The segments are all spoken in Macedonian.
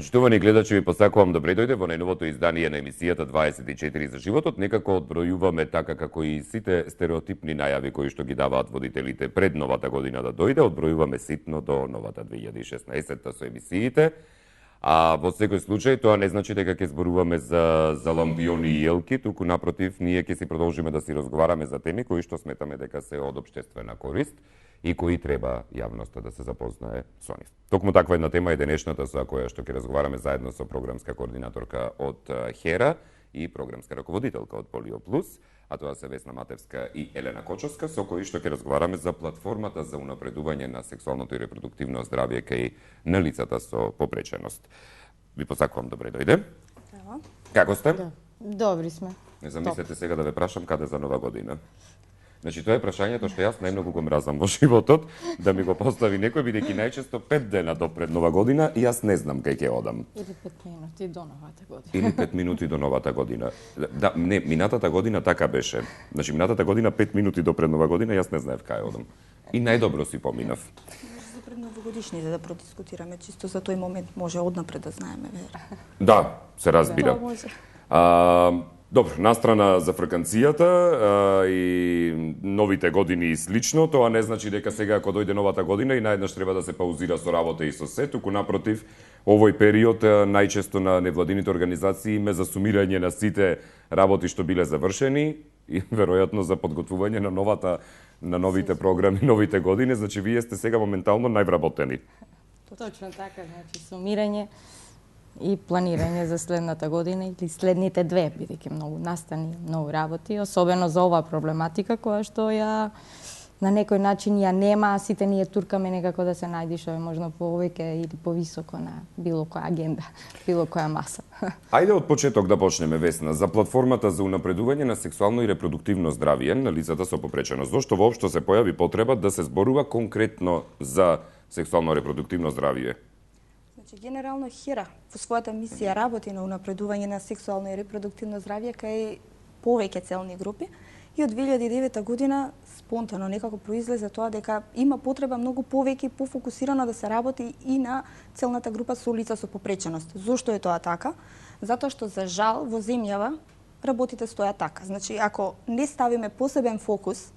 Почитувани гледачи, ви посакувам добре дојде во најновото издание на емисијата 24 за животот. Некако одбројуваме така како и сите стереотипни најави кои што ги даваат водителите пред новата година да дојде, одбројуваме ситно до новата 2016 со емисиите. А во секој случај тоа не значи дека ќе зборуваме за лампиони и елки, туку напротив, ние ќе си продолжиме да си разговараме за теми кои што сметаме дека се од општествена корист и кои треба јавноста да се запознае со нив. Токму таква една тема е денешната за која што ќе разговараме заедно со програмска координаторка од ХЕРА и програмска раководителка од Полио Плюс, а тоа се Весна Матевска и Елена Кочовска, со кои што ќе разговараме за платформата за унапредување на сексуалното и репродуктивно здравје кај на лицата со попреченост. Ви посакувам добре дојде. Ево. Како сте? Да. Добри сме. Не замислете сега да ве прашам каде за нова година. Значи, тоа е прашањето што јас најмногу го мразам во животот, да ми го постави некој, бидејќи најчесто 5 дена до пред нова година и јас не знам кај ќе одам. Или 5 минути до новата година. Или 5 минути до новата година. Да, не, минатата година така беше. Значи, минатата година 5 минути до пред нова година, јас не знаев кај одам. И најдобро си поминав. Може за пред новогодишните да продискутираме, чисто за тој момент може однапред да знаеме, вера. Да, се разбира. Тоа може. Добро, настрана за фрканцијата и новите години и слично, тоа не значи дека сега ако дојде новата година и наеднаш треба да се паузира со работа и со се, туку напротив, овој период најчесто на невладините организации име за сумирање на сите работи што биле завршени и веројатно за подготвување на новите програми, новите години, значи вие сте сега моментално највработени. Точно така, значи сумирање и планирање за следната година или следните две, бидејќи многу настани, многу работи, особено за оваа проблематика која што ја на некој начин ја нема, а сите ние туркаме некако да се најди што е можно повеќе или повисоко на било која агенда, било која маса. Ајде од почеток да почнеме, Весна, за платформата за унапредување на сексуално и репродуктивно здравје на лицата со попреченост. Зошто воопшто се појави потреба да се зборува конкретно за сексуално репродуктивно здравје? Значи, генерално ХЕРА во својата мисија работи на унапредување на сексуално и репродуктивно здравје кај повеќе целни групи и од 2009 година спонтано некако произлезе тоа дека има потреба многу повеќе и пофокусирано да се работи и на целната група со лица со попреченост. Зошто е тоа така? Затоа што за жал во земјава работите стојат така. Значи, ако не ставиме посебен фокус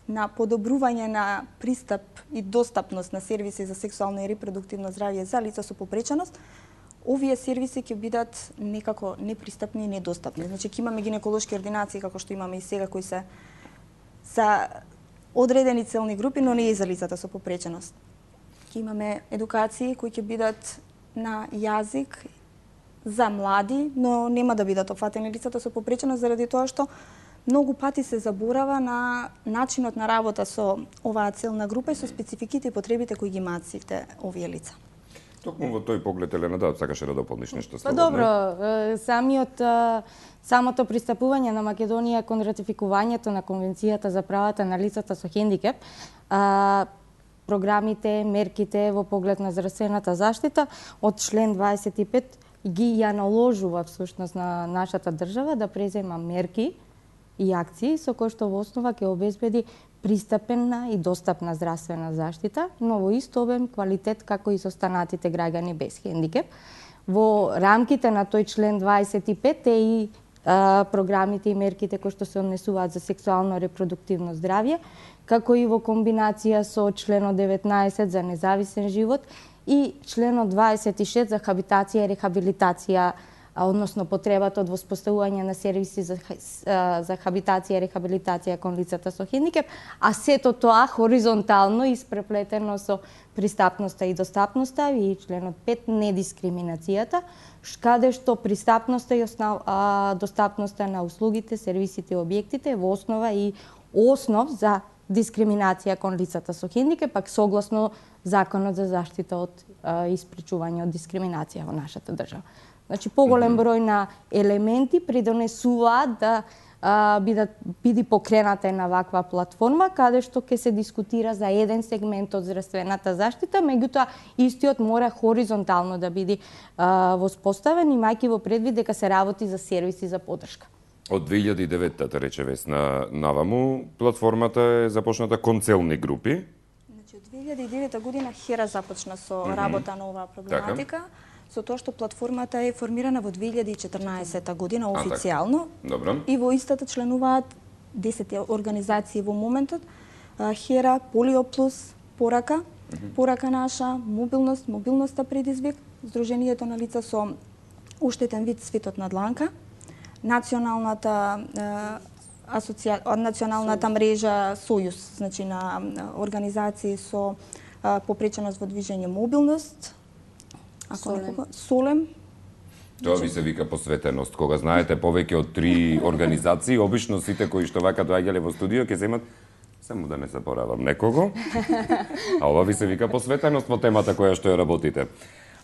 на подобрување на пристап и достапност на сервиси за сексуално и репродуктивно здравје за лица со попреченост, овие сервиси ќе бидат некако непристапни и недостапни. Значи, ќе имаме гинеколошки ординации, како што имаме и сега, кои се за одредени целни групи, но не и за лицата со попреченост. Ќе имаме едукации кои ќе бидат на јазик за млади, но нема да бидат опфатени лицата со попреченост заради тоа што многу пати се заборава на начинот на работа со оваа целна група и со спецификите и потребите кои ги имаат сите овие лица. Токму во тој поглед, Елена, да, сакаше да дополниш нешто Па добро, самото пристапување на Македонија кон ратификувањето на Конвенцијата за правата на лицата со хендикеп, програмите, мерките во поглед на здравствената заштита од член 25 ги ја наложува всушност на нашата држава да презема мерки и акции со кои што во основа ќе обезбеди пристапена и достапна здравствена заштита, но во ист обем квалитет како и со останатите граѓани без хендикеп. Во рамките на тој член 25 е и програмите и мерките кои што се однесуваат за сексуално репродуктивно здравје, како и во комбинација со членот 19 за независен живот и членот 26 за хабитација и рехабилитација, односно потребата од воспоставување на сервиси за хабитација и рехабилитација кон лицата со хендикеп, а сето тоа хоризонтално испреплетено со пристапноста и достапноста и членот 5 недискриминацијата, каде што пристапноста и достапноста на услугите, сервисите и објектите во основа и основ за дискриминација кон лицата со хендикеп, пак согласно Законот за заштита од испречување од дискриминација во нашата држава. Значи, поголем број на елементи придонесуваат да биде покрената една ваква платформа, каде што ќе се дискутира за еден сегмент од здравствената заштита, меѓутоа истиот мора хоризонтално да биде воспоставен, имајќи во предвид дека се работи за сервиси за поддршка. Од 2009-та, рече Весна, наваму, платформата е започната кон целни групи. Значи, од 2009 година ХЕРА започна со работа на оваа проблематика. со тоа што платформата е формирана во 2014 година официјално. Добро. И во истата членуваат 10 организации во моментот. Хера, Полио Плюс, Порака, Порака наша, Мобилност, Мобилноста предизвик, Сдруженијето на лица со оштетен вид Светот на дланка, националната мрежа Сојуз, значи на организации со попреченост во движење Мобилност, Солем. Тоа ви се вика посветеност. Кога знаете повеќе од 3 организации, обично сите кои што вака доаѓале во студио ќе земат само да не заборавам некого. А ова ви се вика посветеност во темата која што ја работите.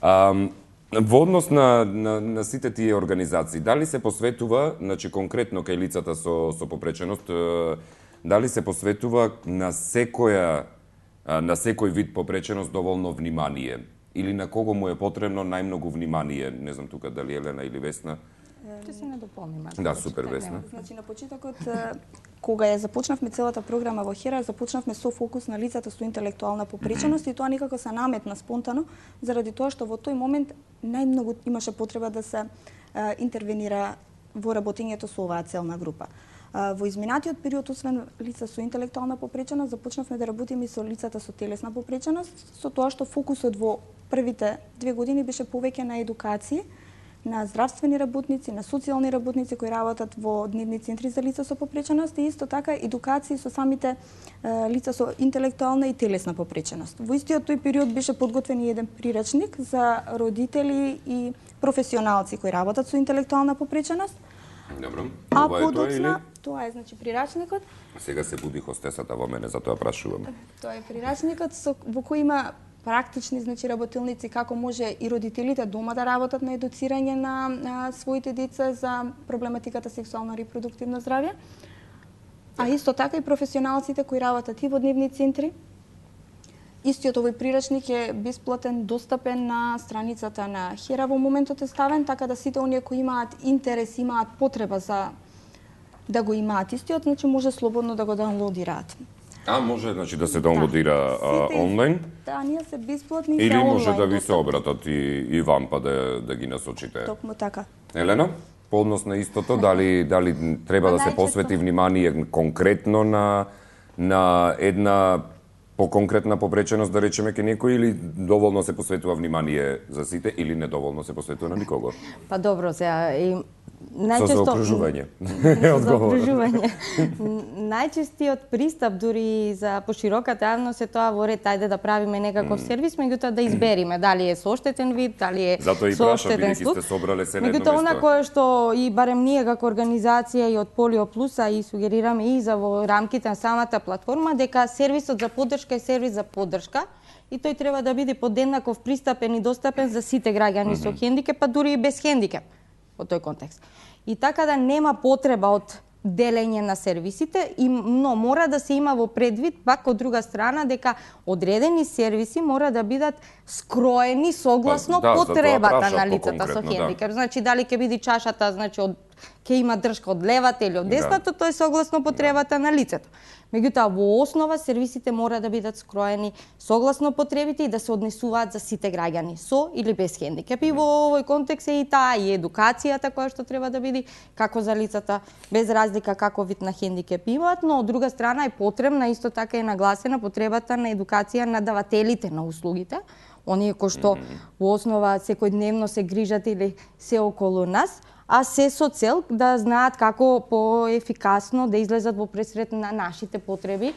Во однос на сите тие организации, дали се посветува, значи конкретно кај лицата со попреченост, дали се посветува на секој вид попреченост доволно внимание? Или на кого му е потребно најмногу внимание? Не знам тука дали Елена или Весна. Ќе се надополниме. Да, супер, Весна. Значи на почетокот кога ја започнавме целата програма во Хера, започнавме со фокус на лицата со интелектуална попреченост и тоа никако се наметна спонтано заради тоа што во тој момент најмногу имаше потреба да се интервенира во работењето со оваа целна група. Во изминатиот период, освен лица со интелектуална попреченост, започнавме да работиме и со лицата со телесна попреченост, со тоа што фокусот во првите 2 години беше повеќе на едукација, на здравствени работници, на социјални работници кои работат во дневни центри за лица со попреченост и исто така едукација со самите лица со интелектуална и телесна попреченост. Во истиот тој период беше подготвен и еден прирачник за родители и професионалци кои работат со интелектуална попреченост. Добро. А подоцна, тоа е значи прирачникот. Сега се буди хостесата во мене, затоа прашувам. Тоа е прирачникот во кој има практични значи работилници како може и родителите дома да работат на едуцирање на своите деца за проблематиката сексуално репродуктивно здравје. А исто така и професионалците кои работат и во дневни центри. Истиот овој прирачник е бесплатен, достапен на страницата на Хера во моментот е ставен, така да сите оние кои имаат интерес, имаат потреба за да го имаат истиот, значи може слободно да го даунлодираат. Може значи да се даунлодира онлайн? Да, ние се бесплатни и или може да ви се обратат и вам па да ги насочите. Токму така. Елена, по однос на истото, дали треба да се посвети внимание конкретно на една по-конкретна попреченост, да речеме, ке некој, или доволно се посветува внимание за сите, или недоволно се посветува на никого? Па добро, сега и најчесто со заокружување. Најчестиот пристап дури за пошироката јавност е тоа во ред, ајде да правиме некаков сервис, меѓутоа да избериме дали е со оштетен вид, дали е со оштетен слух. Затоа и праша, бидејќи сте собрале се на едно место. Меѓутоа она кое што и барем ние како организација и од Полио Плюса и сугерираме и за во рамките на самата платформа дека сервисот за поддршка е сервис за поддршка и тој треба да биде подеднаков пристапен и достапен за сите граѓани со хендикеп, па дури и без хендикеп во тој контекст. И така да нема потреба од делење на сервисите, но мора да се има во предвид пак од друга страна дека одредени сервиси мора да бидат скроени согласно потребата на лицата со хендикеп. Значи дали ќе биде чашата, значи ќе има дршка од левата или од десната, тоа е согласно потребата на лицето. Меѓутоа, во основа, сервисите мора да бидат скроени согласно потребите и да се однесуваат за сите граѓани, со или без хендикеп. И во овој контекст е и таа, и едукацијата која што треба да биде, како за лицата, без разлика како вид на хендикеп имаат, но од друга страна е потребна, исто така е нагласена потребата на едукација на давателите на услугите, оние кои што во основа секојдневно се грижат или се околу нас, а се со цел да знаат како поефикасно да излезат во пресред на нашите потреби,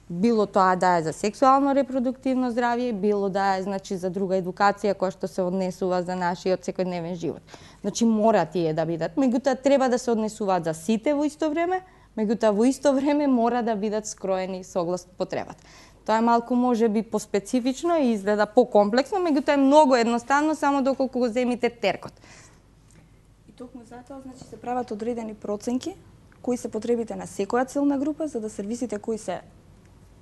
било тоа да е за сексуално репродуктивно здравје, било да е значи за друга едукација која што се однесува за нашиот секојдневен живот. Значи мора тие да бидат, меѓутоа треба да се однесуваат за сите во исто време, меѓутоа во исто време мора да бидат скроени согласно потребата. Тоа е малку можеби поспецифично и изгледа покомплексно, меѓутоа е многу едноставно само доколку го земите теркот. Токму затоа, значи, се прават одредени проценки кои се потребите на секоја целна група, за да сервисите кои се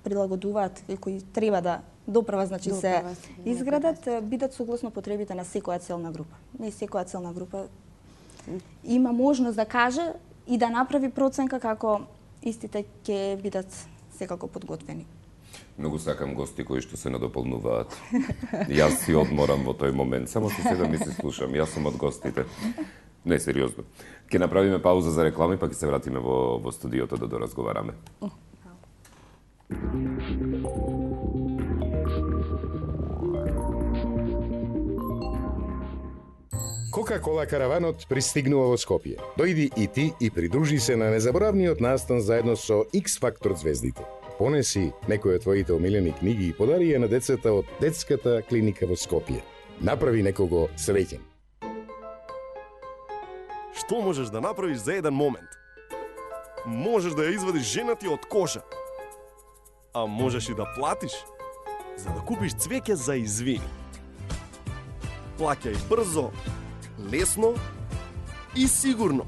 прилагодуваат и кои треба да доправа, значи се изградат, бидат согласно потребите на секоја целна група. Не секоја целна група има можност да каже и да направи проценка како истите ќе бидат секако подготвени. Многу сакам гости кои што се надополнуваат. Јас си одморам во тој момент, само што седам и се слушам. Јас сум од гостите. Не, сериозно. Ќе направиме пауза за реклами, па ќе се вратиме во студиото да доразговараме. Кока-кола караванот пристигнува во Скопје. Дојди и ти и придружи се на незаборавниот настан заедно со X-Factor звездите. Понеси некои од твоите омилени книги и подари ја на децата од детската клиника во Скопје. Направи некого среќен. Што можеш да направиш за еден момент? Можеш да ја извадиш жена ти од кожа. А можеш и да платиш за да купиш цвеќе за извини. Плаќај брзо, лесно и сигурно.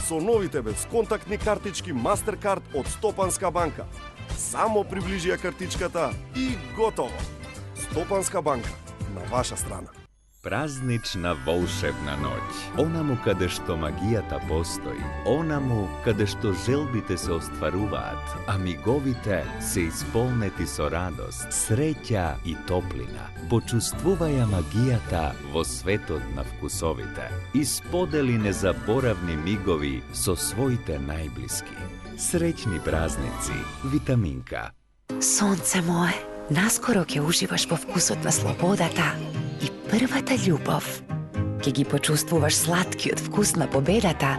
Со новите безконтактни картички Mastercard од Стопанска банка. Само приближи ја картичката и готово. Стопанска банка, на ваша страна. Празнична волшебна ноќ. Онаму каде што магијата постои, онаму каде што желбите се остваруваат, а миговите се исполнети со радост, среќа и топлина. Почувствуваја магијата во светот на вкусовите и сподели незаборавни мигови со своите најблиски. Среќни празници, Витаминка. Сонце мое, наскоро ќе уживаш во вкусот на слободата и првата љубов. Ќе ги почувствуваш сладкиот вкус на победата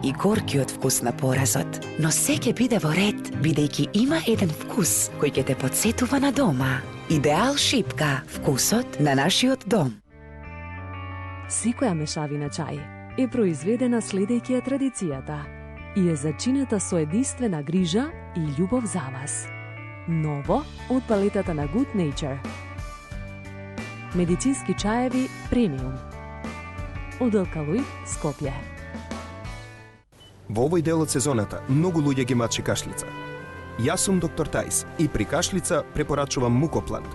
и горкиот вкус на поразот. Но се ќе биде во ред, бидејќи има еден вкус кој ќе те потсетува на дома. Идеал шипка, вкусот на нашиот дом. Секоја мешавина чај е произведена следејќи ја традицијата и е зачинета со единствена грижа и љубов за вас. Ново од палетата на Good Nature. Медицински чаеви премиум. Од Алкалој, Скопје. Во овој дел од сезоната многу луѓе ги мачи кашлица. Јас сум доктор Тајс и при кашлица препорачувам Мукоплант.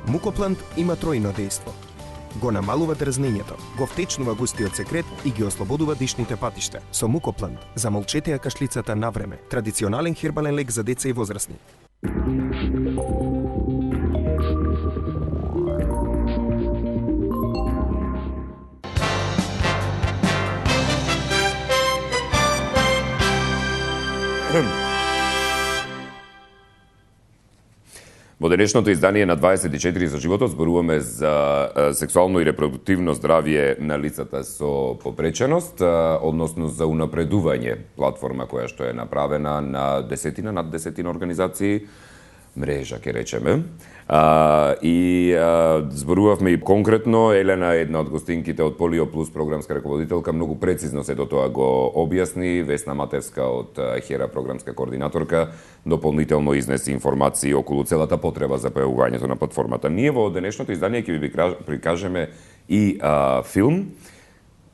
Мукоплант има тројно дејство. Го намалува дрзнењето, го втечнува густиот секрет и ги ослободува дишните патишта. Со Мукоплант замолчете ја кашлицата навреме. Традиционален хербален лек за деца и возрастни. Во денешното издание на 24 за животот зборуваме за сексуално и репродуктивно здравје на лицата со попреченост, односно за унапредување платформа која што е направена на над десетина организации, мрежа, ке речеме. Зборувавме и конкретно, Елена, една од гостинките од Полио Плюс програмска раководителка, многу прецизно сето тоа го објасни, Весна Матевска од Хера програмска координаторка, дополнително изнеси информации околу целата потреба за појавувањето на платформата. Ние во денешното издание ќе ви прикажеме и филм,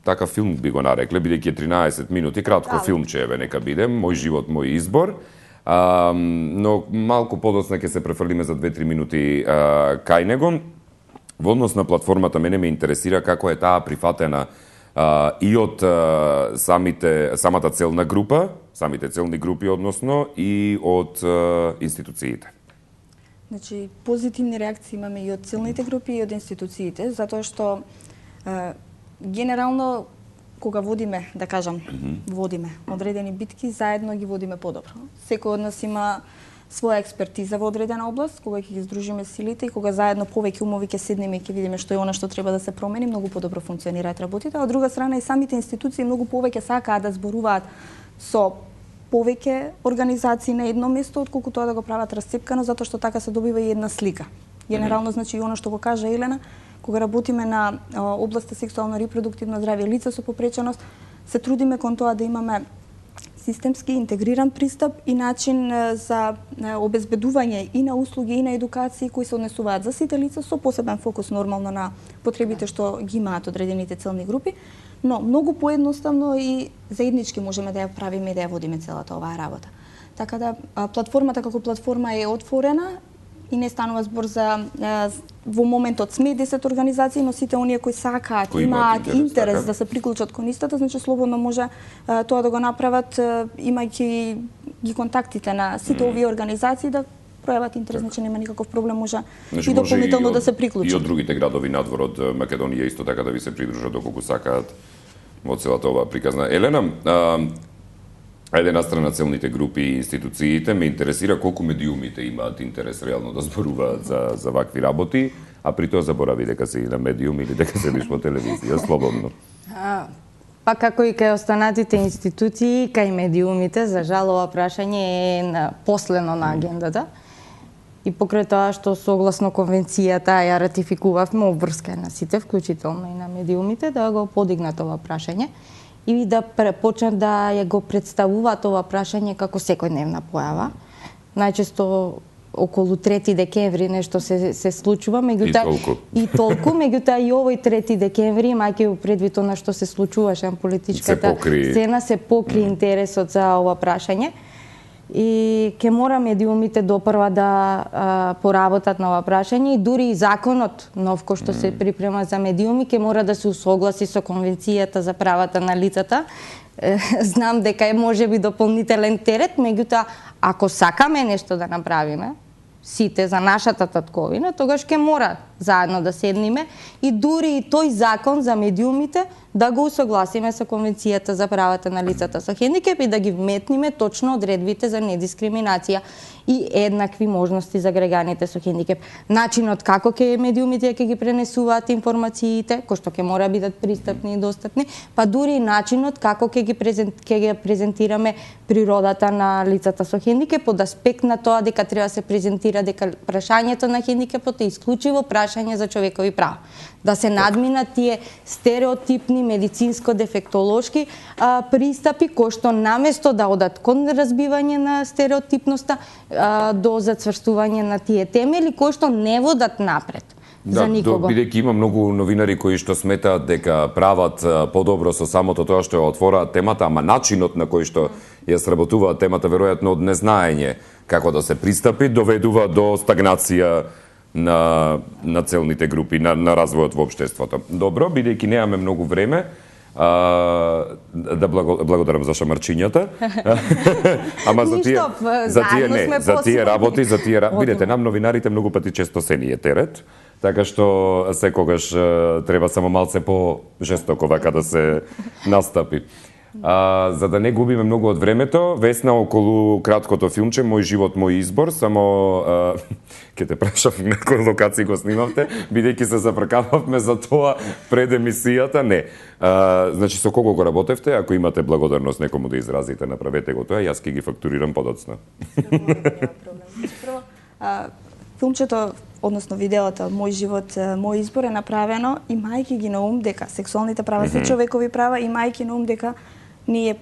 такав филм би го нарекле, бидејќи 13 минути, кратко филмче, нека биде, Мој живот, мој избор. Но малку подоцна ќе се префрлиме за 2-3 минути кај него. Во однос на платформата, мене ме интересира како е таа прифатена и од самата целна група, самите целни групи, односно, и од институциите. Значи, позитивни реакции имаме и од целните групи и од институциите, затоа што генерално кога водиме, да кажам, водиме одредени битки, заедно ги водиме подобро. Секој од нас има своја експертиза во одредена област, кога ќе ги здружиме силите и кога заедно повеќе умови ќе седнеме и ќе видиме што е она што треба да се промени, многу подобро функционираат работите. А од друга страна и самите институции многу повеќе сакаат да зборуваат со повеќе организации на едно место, отколку тоа да го прават расцепкано, затоа што така се добива и една слика. Генерално, значи, и она што го кажа Елена, кога работиме на областа сексуално репродуктивно здравје лица со попреченост, се трудиме кон тоа да имаме системски интегриран пристап и начин за обезбедување и на услуги и на едукации кои се однесуваат за сите лица со посебен фокус нормално на потребите што ги имаат одредените целни групи, но многу поедноставно и заеднички можеме да ја правиме и да ја водиме целата оваа работа. Така да платформата како платформа е отворена и не станува збор за во моментот сме 10 организации, но сите оние кои сакаат, имаат интерес да се приклучат кон истата, значи слободно може тоа да го направат, имајќи ги контактите на сите овие организации, да пројават интерес, значи нема никаков проблем, може Значи, и дополнително да се И приклучат. од другите градови надвор од Македонија исто така да ви се придружат доколку сакаат во целата оваа приказна. Елена, ајде на страна целните групи и институциите, ме интересира колку медиумите имаат интерес реално да зборуваат за вакви работи, а при тоа заборави дека си на медиум или дека седиш во телевизија, слободно. Па како и кај останатите институции, кај медиумите, за жал ова прашање е последно на агендата. И покрај тоа што согласно конвенцијата ја ратификувавме, обврска на сите, вклучително и на медиумите, да го подигнат ова прашање и да почнат да ја го представуваат ова прашање како секојдневна појава. Најчесто околу 3 декември нешто се случува, меѓутоа и толку, меѓутоа и овој 3 декември, имајќи предвид на што се случуваше на политичката сцена, се покри интересот за ова прашање. И ќе мора медиумите допрва да поработат на ова прашање и дури и законот нов кој што се припрема за медиуми ќе мора да се усогласи со конвенцијата за правата на лицата. Знам дека е можеби дополнителен терет, меѓутоа ако сакаме нешто да направиме сите за нашата татковина, тогаш ќе мора заедно да седниме и дури и тој закон за медиумите да го усогласиме со Конвенцијата за правата на лицата со хендикеп и да ги вметниме точно одредбите за недискриминација и еднакви можности за граѓаните со хендикеп. Начинот како ќе медиумите ќе ги пренесуваат информациите, кои што ќе мора бидат пристапни и достапни, па дури и начинот како ќе ги презентираме природата на лицата со хендикеп од аспект на тоа дека треба да се презентира дека прашањето на хендикепот е исклучиво прашање за човекови права. Да се надминат тие стереотипни медицинско-дефектолошки пристапи кои што наместо да одат кон разбивање на стереотипноста до зацврстување на тие темели кои што не водат напред. За никого. Бидејќи има многу новинари кои што сметаат дека прават подобро со самото тоа што ја отвораат темата, ама начинот на кој што ја сработуваат темата веројатно од незнаење како да се пристапи доведува до стагнација на целните групи, на развојот во општеството. Добро, бидејќи немаме многу време, да благодарам за шамарчињата. Ама за тие работи, видете, нам новинарите многу пати често се ни е терет, така што секогаш треба само малце по-жестоко вака да се настапи. За да не губиме многу од времето, Весна, околу краткото филмче Мој живот, мој избор, само ќе те прашав на кој локација го снимавте, бидејќи се запракававме за тоа пред емисијата, не. Значи, со кого го работевте? Ако имате благодарност некому да изразите, направете го тоа, јас ќе ги фактурирам подоцна. Филмчето, односно видеото Мој живот, мој избор е направено имајќи ги на ум дека сексуалните права се човекови права, имајќи на ум дека ние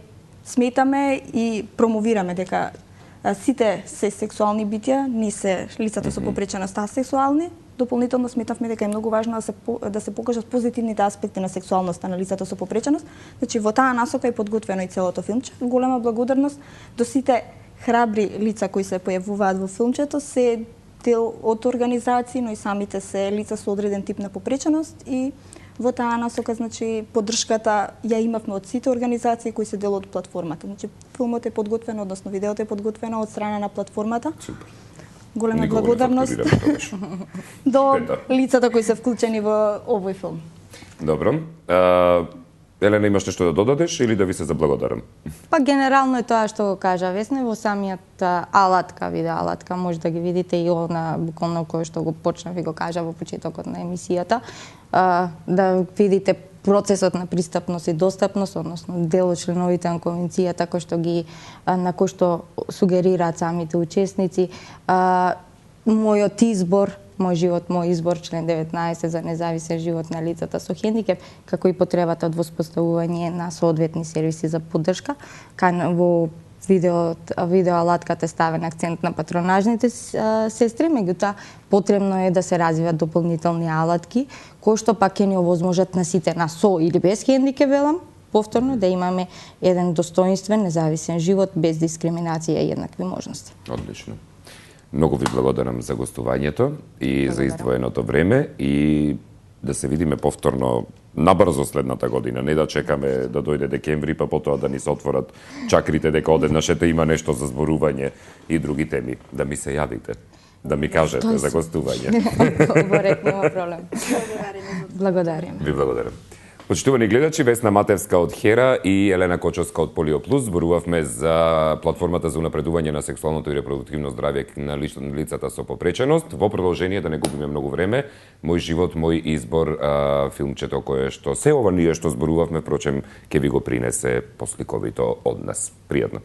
сметаме и промовираме дека сите се сексуални битја, ние се лицата со попреченост асексуални. Дополнително сметавме дека е многу важно да се покажат позитивните аспекти на сексуалноста на лицата со попреченост. Значи во таа насока е подготвено и целото филмче. Голема благодарност до сите храбри лица кои се појавуваат во филмчето, се дел од организации, но и самите се лица со одреден тип на попреченост и во таа насока, значи, поддршката ја имавме од сите организации кои се дел од платформата. Значи, филмот е подготвен, односно видеото е подготвено од страна на платформата. Супер. Голема благодарност до лицата кои се вклучени во овој филм. Добро. Елена, имаш нешто да додадеш или да ви се заблагодарам? Па генерално е тоа што го кажа Весна, во самиот алатка, видео алатка, може да ги видите и она буквално кој што го почна ви го кажа во почетокот на емисијата, да видите процесот на пристапност и достапност, односно дел од членовите на конвенцијата на кој што сугерираат самите учесници, мојот избор, Мој живот, мој избор, член 19 за независен живот на лицата со хендикеп, како и потребата од воспоставување на соодветни сервиси за поддршка. Во видео алатката е ставен акцент на патронажните сестри, меѓутоа потребно е да се развиват дополнителни алатки, кои што пак ќе ни овозможат на сите на со или без хендикеп, велам, повторно да имаме еден достоинствен, независен живот без дискриминација и еднакви можности. Одлично. Многу ви благодарам за гостувањето и за издвоеното време и да се видиме повторно набрзо следната година, не да чекаме да дојде декември па потоа да ни се отворат чакрите дека одеднаш ете има нешто за зборување и други теми, да ми се јавите. да ми кажете за гостување. Говорет, нема проблем. Благодарим. Ви благодарам. Почитувани гледачи, Весна Матевска од Хера и Елена Кочовска од Полио Плюс зборувавме за платформата за унапредување на сексуалното и репродуктивно здравје на лицата со попреченост. Во продолжение, да не губиме многу време, Мој живот, мој избор, филмчето кое што се ова ние што зборувавме, впрочем, ќе ви го принесе посликовито од нас. Пријатно.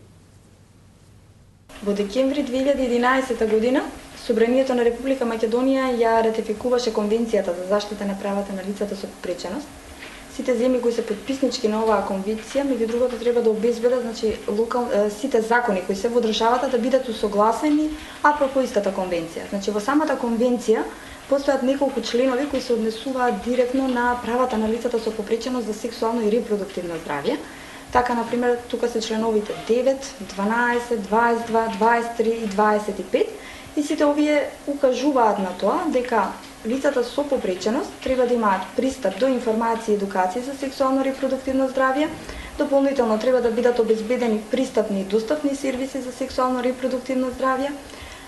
Во декември 2011 година, Собранието на Република Македонија ја ратификуваше Конвенцијата за заштита на правата на лицата со попреченост. Сите земји кои се подписнички на оваа конвенција, меѓу другото, треба да обезбедат, сите закони кои се во државата да бидат усогласени апропо истата конвенција. Во самата конвенција постојат неколку членови кои се однесуваат директно на правата на лицата со попреченост за сексуално и репродуктивно здравје. Така, например, тука се членовите 9, 12, 22, 23 и 25, и сите овие укажуваат на тоа дека лицата со попреченост треба да имаат пристап до информации и едукација за сексуално репродуктивно здравје. Дополнително треба да бидат обезбедени пристапни и достапни сервиси за сексуално репродуктивно здравје.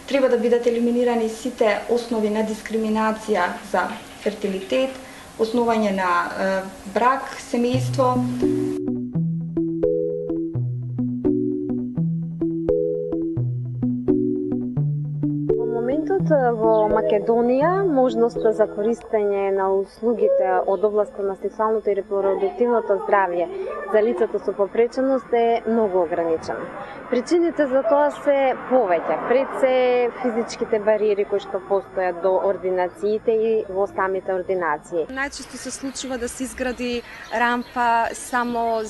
Треба да бидат елиминирани сите основи на дискриминација за фертилитет, основање на брак, семејство. Во Македонија можноста за користење на услугите од областа на сексуалното и репродуктивното здравје за лицата со попреченост е многу ограничена. Причините за тоа се повеќе, пред се физичките бариери кои што постојат до ординациите и во самите ординации. Најчесто се случува да се изгради рампа само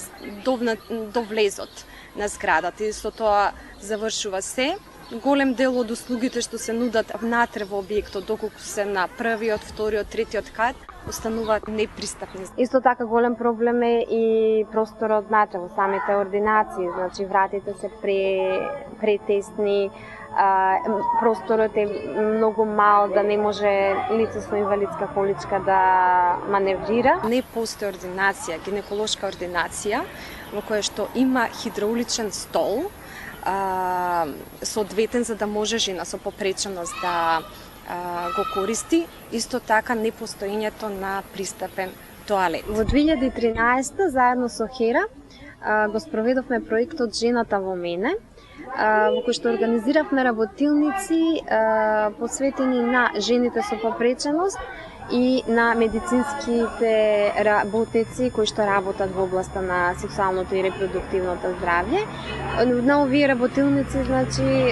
до влезот на зградата и со тоа завршува се. Голем дел од услугите што се нудат внатре во објектот, доколку се на првиот, вториот, третиот кат, остануваат непристапни. Исто така голем проблем е и просторот внатре во самите ординации, вратите се претесни, просторот е многу мал да не може лице со инвалидска количка да маневрира. Не постои ординација, гинеколошка ординација, во која што има хидрауличен стол, соодветен за да може жена со попреченост да го користи, исто така непостоењето на пристапен тоалет. Во 2013 заедно со Хера го спроведовме проектот Жената во мене, во кој што организиравме работилници посветени на жените со попреченост и на медицинските работници кои што работат во областа на сексуалното и репродуктивното здравје. На овие работилници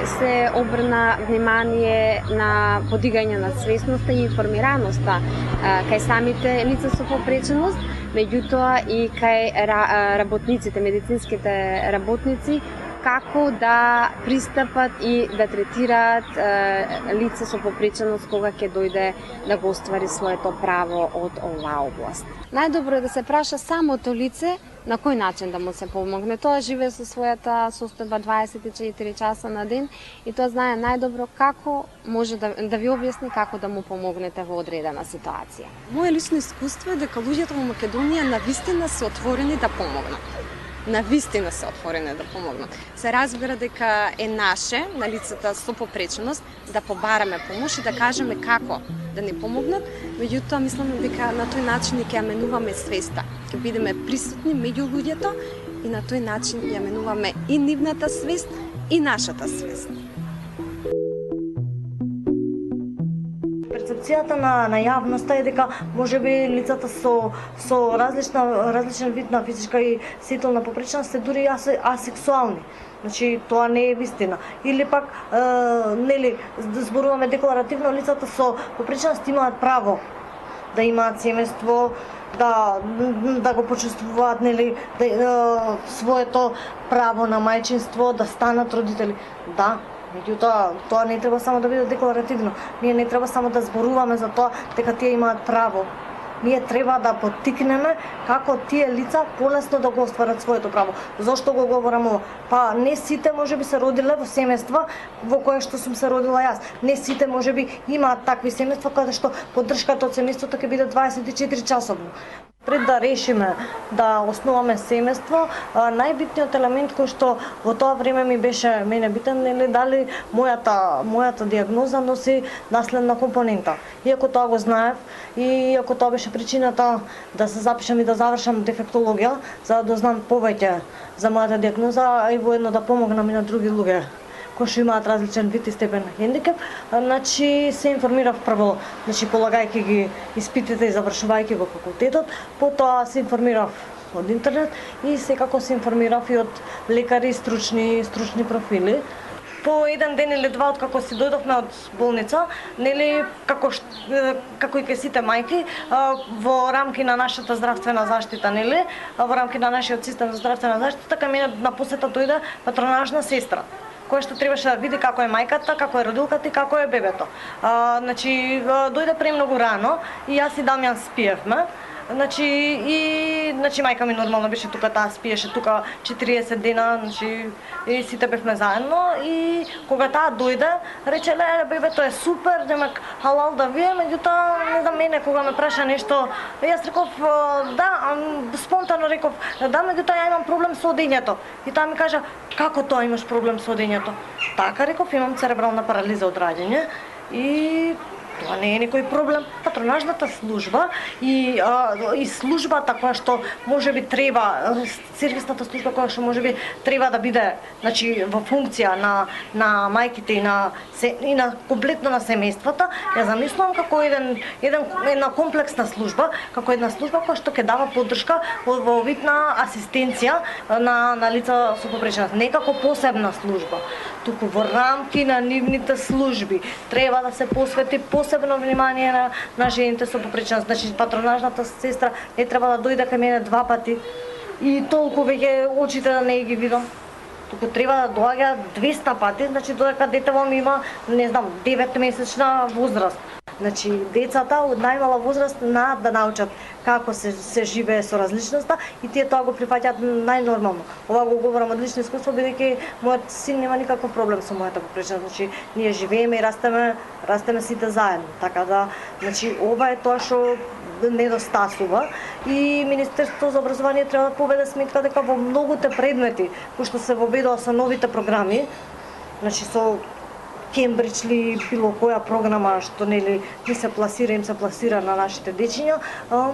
се обрна внимание на подигање на свесноста и информираноста кај самите лица со попреченост, меѓутоа и кај работниците, медицинските работници, како да пристапат и да третираат лице со попреченост кога ќе дојде да го оствари своето право од оваа област. Најдобро е да се праша самото лице на кој начин да му се помогне. Тоа живее со својата состојба 24 часа на ден и тоа знае најдобро како може да ви објасни како да му помогнете во одредена ситуација. Моје лично искуство е дека луѓето во Македонија навистина се отворени да помогнат. Навистина се отворени да помогнат. Се разбира дека е наше, на лицата со попреченост, да побараме помош и да кажеме како да ни помогнат, меѓутоа мислам дека на тој начин ќе ја менуваме свеста, ќе бидеме присутни меѓу луѓето и на тој начин ја менуваме и нивната свест и нашата свест. Перцепцијата на јавноста е дека можеби лицата со различен вид на физичка и сетилна попреченост се дури асексуални. Тоа не е вистина. Или пак, зборуваме декларативно, лицата со попреченост имаат право да имаат семејство, да го почувствуваат своето право на мајчинство, да станат родители. Да, меѓутоа, тоа не треба само да биде декларативно. Ние не треба само да зборуваме за тоа дека тие имаат право. Ние треба да поттикнеме како тие лица полесно да го остварат своето право. Зошто го говорам ова? Па не сите можеби се родиле во семејства во кое што сум се родила јас. Не сите можеби имаат такви семејства каде што поддршката од семејството ќе биде 24 часовно. Пред да решиме да основаме семејство, најбитниот елемент кој што во тоа време ми беше мене битен, нели дали мојата дијагноза носи наследна компонента. Иако тоа го знаев и иако тоа беше причината да се запишам и да завршам дефектологија, за да дознам повеќе за мојата дијагноза, а и воедно да помогнам и на други луѓе кои што имаат различен вид и степен на хендикеп, значи се информирав прво, значи полагајќи ги испитите и завршувајќи го факултетот, потоа се информирав од интернет и секако се информирав и од лекари, стручни профили. По еден ден или два откако си дојдовме од болница, нели како и ке сите мајки, во рамки на нашата здравствена заштита, нели, во рамки на нашиот систем за здравствена заштита, кај мене на посета дојде патронажна сестра, која што требаше да види како е мајката, како е родилката и како е бебето. Значи, дојде премногу рано и јас и Дамјан спиевме. Значи мајка ми нормално беше тука, таа спиеше тука 40 дена, значи и сите бевме заедно и кога таа дојде, рече леле бебето е супер, демек халал да вие, меѓутоа не знам мене кога ме праша нешто, јас реков да, спонтано реков да, меѓутоа ја имам проблем со одењето. И таа ми кажа како тоа имаш проблем со одењето? Така реков, имам церебрална парализа од раѓање и тоа не е никој проблем. Патронажната служба и службата која што можеби треба, сервисната служба која што можеби треба да биде, значи во функција на мајките и на комплетно на семејствата, ја замислувам како една комплексна служба, како една служба која што ќе дава поддршка во вид на асистенција на лица со попреченост, не како посебна служба, туку во рамки на нивните служби треба да се посвети посебно внимание на жените со попреченост. Значи патронажната сестра не треба да дојде кај мене 2 пати и толку веќе очите да не ги видам. Туку треба да доаѓа 200 пати, значи додека детево ми има, не знам, 9-месечна возраст. Значи децата од најмала возраст да научат како се живее со различноста и тие тоа го прифаќаат најнормално. Ова го говорам од лично искуство, бидејќи мојот син нема никаков проблем со мојата попреченост. Значи ние живееме и растеме сите заедно. Така да, значи ова е тоа што недостасува и Министерството за образование треба да поведе сметка дека во многуте предмети кои што се воведоа со новите програми, значи со Кембридж или било која програма што нели им се пласира на нашите дечиња,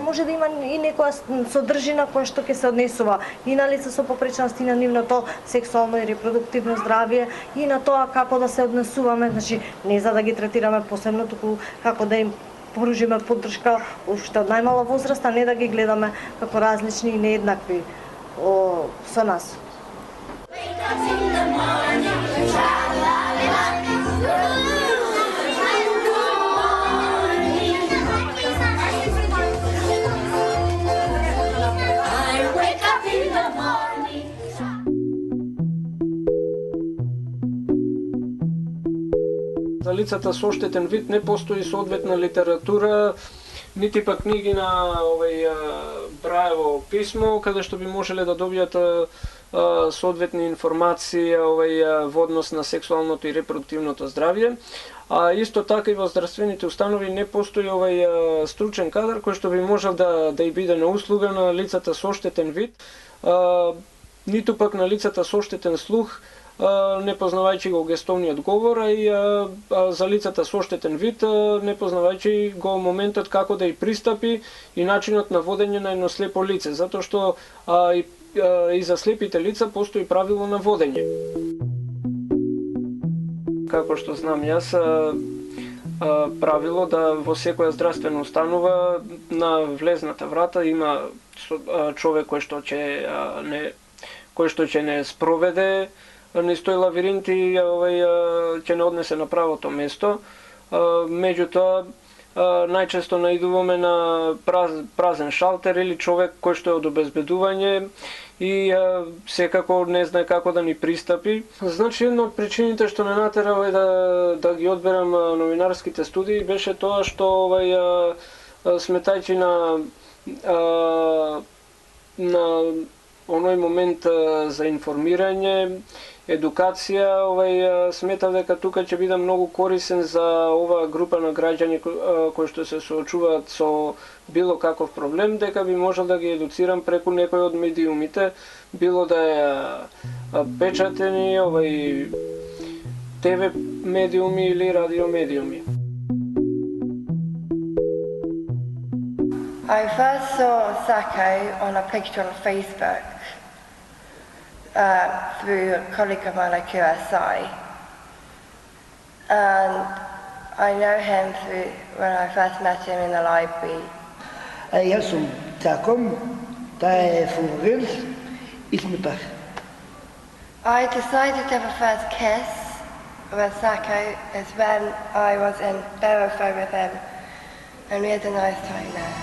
може да има и некоја содржина која што ќе се однесува и на лица со попреченост и на нивното сексуално и репродуктивно здравје и на тоа како да се однесуваме, значи не за да ги третираме посебно, туку како да им поружиме поддршка уште од најмала возраст, а не да ги гледаме како различни и нееднакви со нас. За лицата со оштетен вид не постои соодветна литература, нити пак книги на Браево писмо, каде што би можеле да добијат соодветни информации во однос на сексуалното и репродуктивното здравје. А исто така и во здравствените установи не постои стручен кадар кој што би можел да и биде на услуга на лицата со оштетен вид, ниту пак на лицата со оштетен слух, не познавајќи го гестовниот говор, и за лицата со оштетен вид, не познавајќи го моментот како да и пристапи и начинот на водење на едно слепо лице, затоа што и за слепите лица постои правило на водење. Како што знам јас, правило да во секоја здравствена установа на влезната врата има човек кој што ќе не спроведе низ тој лавиринт и ќе не однесе на правото место. Меѓутоа, најчесто наидуваме на празен шалтер или човек кој што е од обезбедување и секако не знае како да ни пристапи. Значи, една од причините што не натера да ги одберам новинарските студии беше тоа што сметајќи на оној момент за информирање, едукација, сметав дека тука ќе биде многу корисен за оваа група на граѓани кои што се соочуваат со било каков проблем, дека би можел да ги едуцирам преку некој од медиумите, било да е печатени, ТВ медиуми или радио медиуми. I first saw Sacco on a picture on Facebook through a colleague of mine at QSI, and I know him through when I first met him in the library. Јас сум Саком, таа е Флоренс и сме пар. I decided to have a first kiss with Sacco is when I was in Barrow with him, and we had a nice time there.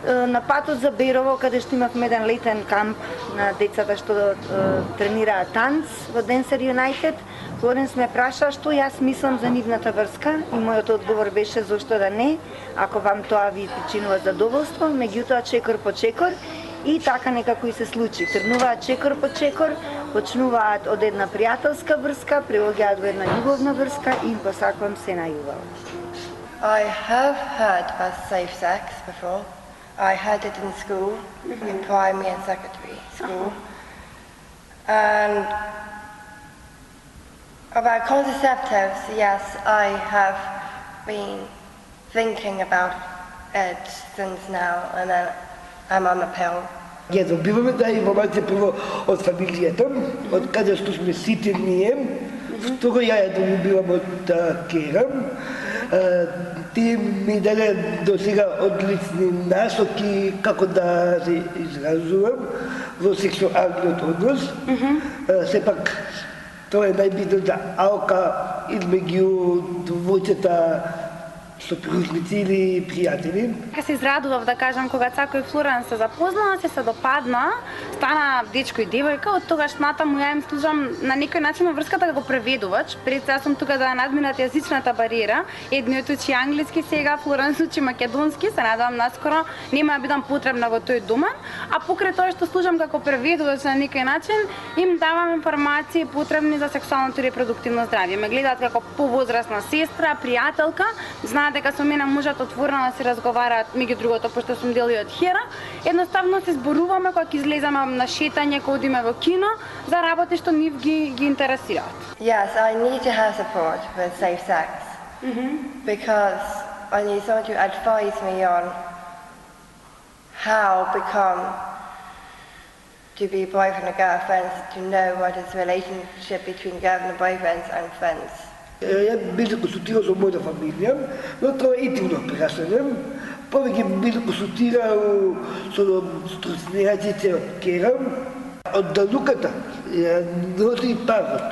На патот за Берово, каде што имавме еден летен камп на децата што тренираат танц во Dancer United, Флоренс ме праша што јас мислам за нивната врска и мојот одговор беше зошто да не, ако вам тоа ви причинува задоволство, меѓутоа чекор по чекор и така некако и се случи. Тргнуваат чекор по чекор, почнуваат од една пријателска врска, преоѓаат во една љубовна врска и им посакувам се најубаво. I have heard of safe sex before. I heard it in school, in primary and secondary school. And about contraceptives, yes, I have been thinking about it since now, and then I'm on the pill. Ја добиваме таа информација прво од фамилијата, од каде што сме сите ние. Второ, ја ја добивам од Керам. Ти ми даде до сега одлични насоки како да се изразувам во сексуалниот однос. Сепак, тоа е најбитната алка измеѓу двојцата сопружници или пријатели. Се израдував, да кажам, кога Сако и Флоренс се запознаа, се допадна, стана дечко и девојка, од тогаш натаму ја им служам на некој начин на врската како преведувач. Пред сега сум тука да надминат јазичната бариера. Едниот учи англиски, сега Флоренс учи македонски, се надевам наскоро нема да бидам потребна во тој домен, а покрај тоа што служам како преведувач на некој начин, им давам информации потребни за сексуалното и репродуктивно здравје. Ме гледаат како повозрасна сестра, пријателка, знаат дека со мене можат отворено да се разговараат, меѓу другото, пошто сум дел и од Хера. Едноставно се зборуваме кога ќе излеземе на шетање, кога одиме во кино, за работи што нив ги интересираат. Yes, I need to have support with safe sex. Because I need someone to advise me on how to be boyfriend and girlfriends, to know what is the relationship between girlfriend and boyfriends and friends. Ја бил консултирал со мојата фамилија, но тоа е интимно прашање. Повеќе бил консултирал со струцњаците од Керам, од Дануката, ја носи парот.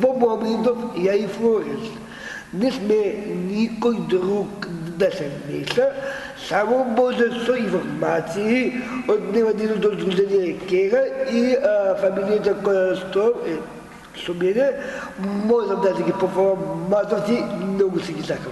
Во моментов ја и Флоренс. Не сме никој друг да се меса, само може со информации од невладиното здружение Кера и фамилијата која што е со мене, можам да ги пофалам мазовци, многу си ги сакам.